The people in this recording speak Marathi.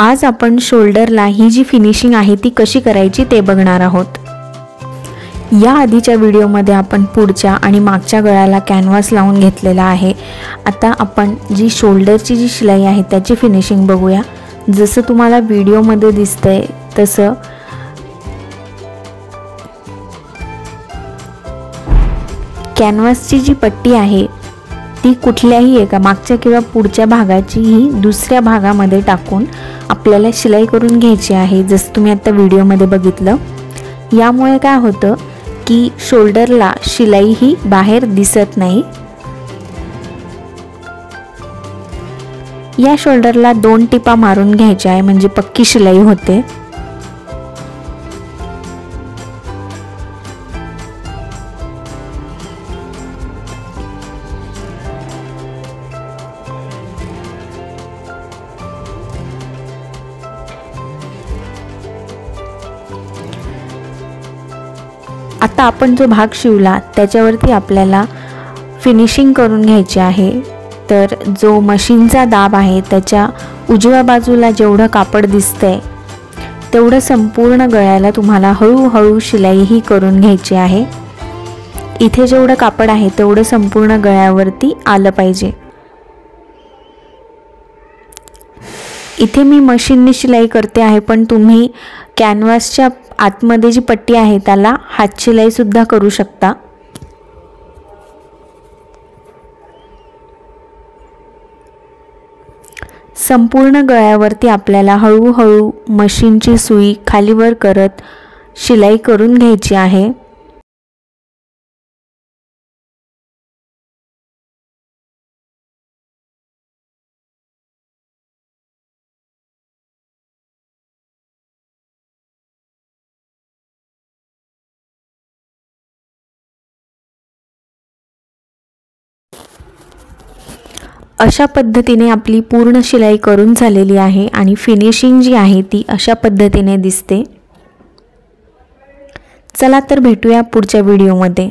आज आपण शोल्डरला ही जी फिनिशिंग आहे ती कशी करायची ते बघणार आहोत। या आधीच्या व्हिडिओमध्ये आपण पुढच्या आणि मागच्या गळ्याला कॅनव्हास लावून घेतलेला आहे। आता आपण जी शोल्डरची जी शिलाई आहे त्याची फिनिशिंग बघूया। जसं तुम्हाला व्हिडिओमध्ये दिसतंय तसं कॅनव्हासची जी पट्टी आहे ती कुठल्याही एका मागच्या किंवा पुढच्या भागाची ही दुसऱ्या भागामध्ये टाकून आपल्याला शिलाई करून घ्यायची आहे। जसं तुम्ही आता व्हिडिओमध्ये बघितलं, यामुळे काय होतं की शोल्डरला शिलाई ही बाहेर दिसत नाही। या शोल्डरला 2 टिपा मारून घ्यायच्या आहे म्हणजे पक्की शिलाई होते। आता आपण जो भाग शिवला त्याच्यावरती आपल्याला फिनिशिंग करून घ्यायची आहे। तर जो मशीनचा दाब आहे त्याच्या उजव्या बाजूला जेवढं कापड दिसतंय तेवढं संपूर्ण गळ्याला तुम्हाला हळूहळू शिलाई ही करून घ्यायची आहे। इथे जेवढं कापड आहे तेवढं संपूर्ण गळ्यावरती आलं पाहिजे। इथे मी मशीनने शिलाई करते आहे, पण तुम्ही कॅनव्हासच्या आतमध्ये जी पट्टी आहे त्याला हात शिलाई सुद्धा करू शकता। संपूर्ण गळ्यावरती आपल्याला हळूहळू मशीनची सुई खालीवर करत शिलाई करून घ्यायची आहे। अशा पद्धतीने आपली पूर्ण शिलाई करून झालेली आहे आणि फिनिशिंग जी आहे ती अशा पद्धतीने दिसते। चला तर भेटूया पुढच्या व्हिडिओमध्ये।